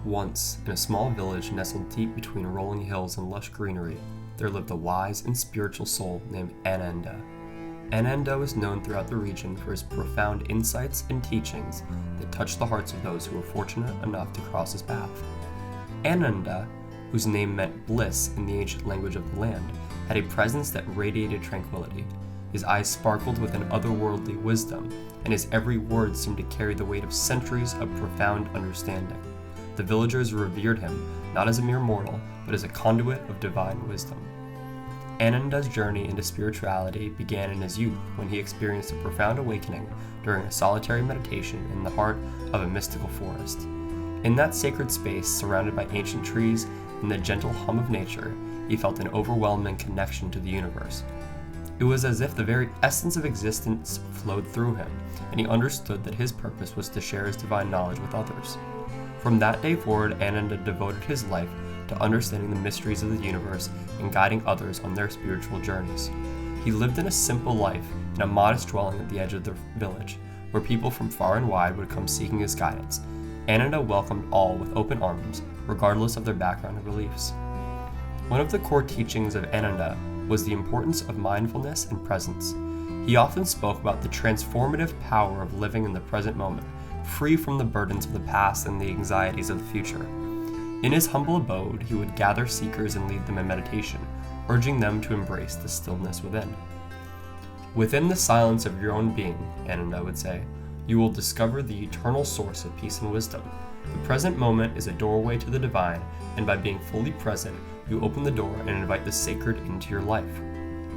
Once, in a small village nestled deep between rolling hills and lush greenery, there lived a wise and spiritual soul named Ananda. Ananda was known throughout the region for his profound insights and teachings that touched the hearts of those who were fortunate enough to cross his path. Ananda, whose name meant bliss in the ancient language of the land, had a presence that radiated tranquility. His eyes sparkled with an otherworldly wisdom, and his every word seemed to carry the weight of centuries of profound understanding. The villagers revered him, not as a mere mortal, but as a conduit of divine wisdom. Ananda's journey into spirituality began in his youth when he experienced a profound awakening during a solitary meditation in the heart of a mystical forest. In that sacred space, surrounded by ancient trees and the gentle hum of nature, he felt an overwhelming connection to the universe. It was as if the very essence of existence flowed through him, and he understood that his purpose was to share his divine knowledge with others. From that day forward, Ananda devoted his life to understanding the mysteries of the universe and guiding others on their spiritual journeys. He lived in a simple life in a modest dwelling at the edge of the village, where people from far and wide would come seeking his guidance. Ananda welcomed all with open arms, regardless of their background or beliefs. One of the core teachings of Ananda was the importance of mindfulness and presence. He often spoke about the transformative power of living in the present moment, free from the burdens of the past and the anxieties of the future. In his humble abode, he would gather seekers and lead them in meditation, urging them to embrace the stillness within. Within the silence of your own being, Ananda would say, you will discover the eternal source of peace and wisdom. The present moment is a doorway to the divine, and by being fully present, you open the door and invite the sacred into your life.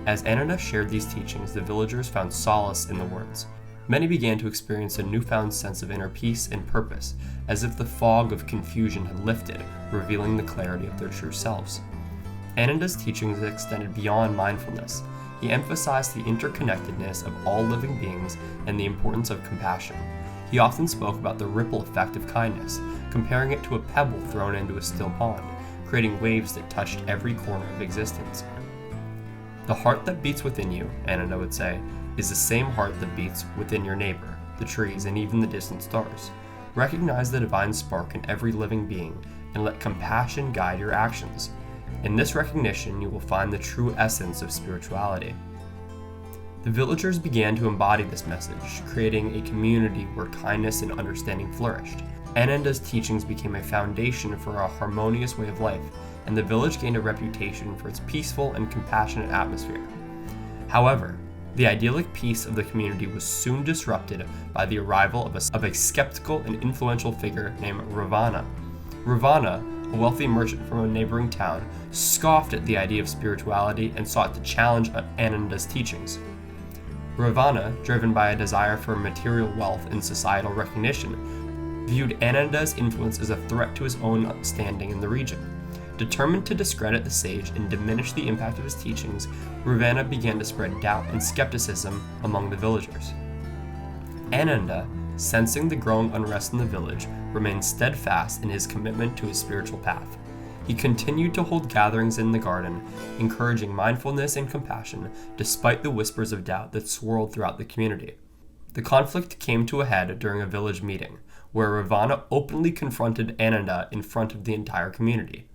As Ananda shared these teachings, the villagers found solace in the words. Many began to experience a newfound sense of inner peace and purpose, as if the fog of confusion had lifted, revealing the clarity of their true selves. Ananda's teachings extended beyond mindfulness. He emphasized the interconnectedness of all living beings and the importance of compassion. He often spoke about the ripple effect of kindness, comparing it to a pebble thrown into a still pond, creating waves that touched every corner of existence. The heart that beats within you, Ananda would say, is the same heart that beats within your neighbor, the trees, and even the distant stars. Recognize the divine spark in every living being, and let compassion guide your actions. In this recognition, you will find the true essence of spirituality. The villagers began to embody this message, creating a community where kindness and understanding flourished. Ananda's teachings became a foundation for a harmonious way of life, and the village gained a reputation for its peaceful and compassionate atmosphere. However, the idyllic peace of the community was soon disrupted by the arrival of a skeptical and influential figure named Ravana. Ravana, a wealthy merchant from a neighboring town, scoffed at the idea of spirituality and sought to challenge Ananda's teachings. Ravana, driven by a desire for material wealth and societal recognition, viewed Ananda's influence as a threat to his own standing in the region. Determined to discredit the sage and diminish the impact of his teachings, Ravana began to spread doubt and skepticism among the villagers. Ananda, sensing the growing unrest in the village, remained steadfast in his commitment to his spiritual path. He continued to hold gatherings in the garden, encouraging mindfulness and compassion despite the whispers of doubt that swirled throughout the community. The conflict came to a head during a village meeting, where Ravana openly confronted Ananda in front of the entire community.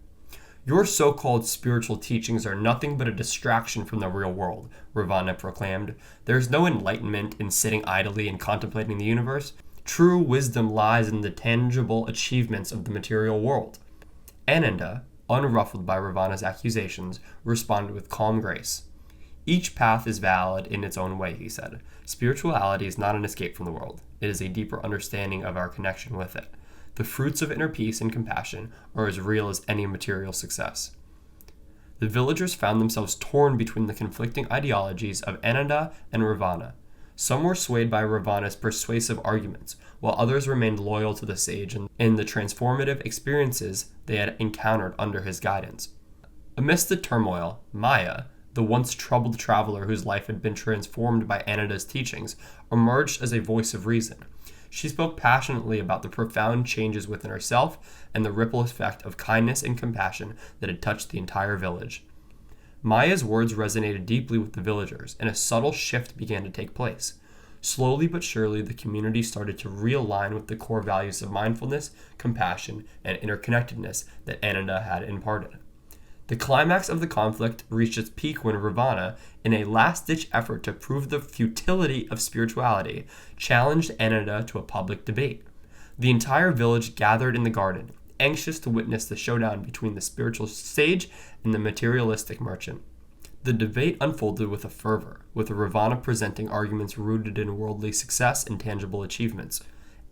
Your so-called spiritual teachings are nothing but a distraction from the real world, Ravana proclaimed. There is no enlightenment in sitting idly and contemplating the universe. True wisdom lies in the tangible achievements of the material world. Ananda, unruffled by Ravana's accusations, responded with calm grace. Each path is valid in its own way, he said. Spirituality is not an escape from the world. It is a deeper understanding of our connection with it. The fruits of inner peace and compassion are as real as any material success. The villagers found themselves torn between the conflicting ideologies of Ananda and Ravana. Some were swayed by Ravana's persuasive arguments, while others remained loyal to the sage and the transformative experiences they had encountered under his guidance. Amidst the turmoil, Maya, the once troubled traveler whose life had been transformed by Ananda's teachings, emerged as a voice of reason. She spoke passionately about the profound changes within herself and the ripple effect of kindness and compassion that had touched the entire village. Maya's words resonated deeply with the villagers, and a subtle shift began to take place. Slowly but surely, the community started to realign with the core values of mindfulness, compassion, and interconnectedness that Ananda had imparted. The climax of the conflict reached its peak when Ravana, in a last-ditch effort to prove the futility of spirituality, challenged Ananda to a public debate. The entire village gathered in the garden, anxious to witness the showdown between the spiritual sage and the materialistic merchant. The debate unfolded with a fervor, with Ravana presenting arguments rooted in worldly success and tangible achievements.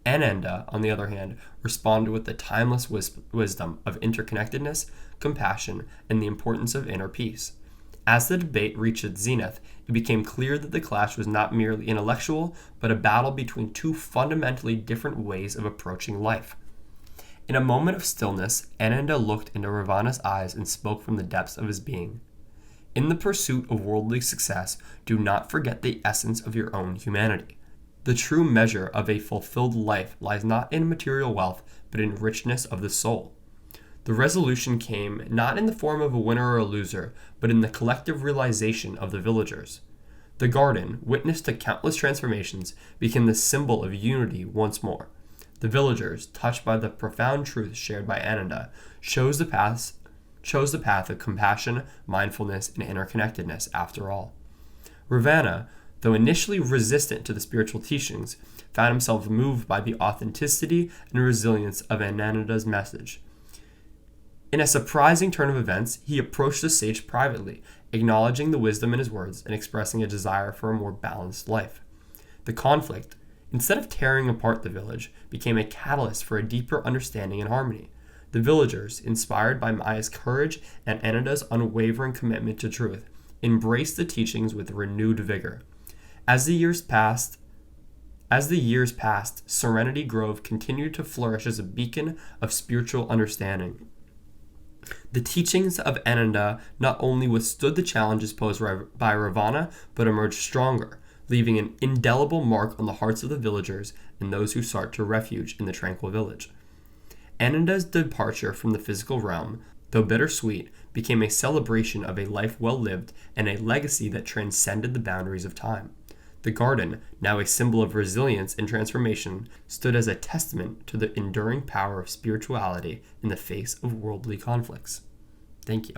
Ananda, on the other hand, responded with the timeless wisdom of interconnectedness, compassion, and the importance of inner peace. As the debate reached its zenith, it became clear that the clash was not merely intellectual, but a battle between two fundamentally different ways of approaching life. In a moment of stillness, Ananda looked into Ravana's eyes and spoke from the depths of his being. In the pursuit of worldly success, do not forget the essence of your own humanity. The true measure of a fulfilled life lies not in material wealth, but in richness of the soul. The resolution came not in the form of a winner or a loser, but in the collective realization of the villagers. The garden, witness to countless transformations, became the symbol of unity once more. The villagers, touched by the profound truth shared by Ananda, chose the path of compassion, mindfulness, and interconnectedness after all. Ravana, though initially resistant to the spiritual teachings, found himself moved by the authenticity and resilience of Ananda's message. In a surprising turn of events, he approached the sage privately, acknowledging the wisdom in his words and expressing a desire for a more balanced life. The conflict, instead of tearing apart the village, became a catalyst for a deeper understanding and harmony. The villagers, inspired by Maya's courage and Ananda's unwavering commitment to truth, embraced the teachings with renewed vigor. As the years passed, Serenity Grove continued to flourish as a beacon of spiritual understanding. The teachings of Ananda not only withstood the challenges posed by Ravana, but emerged stronger, leaving an indelible mark on the hearts of the villagers and those who sought to refuge in the tranquil village. Ananda's departure from the physical realm, though bittersweet, became a celebration of a life well lived and a legacy that transcended the boundaries of time. The garden, now a symbol of resilience and transformation, stood as a testament to the enduring power of spirituality in the face of worldly conflicts. Thank you.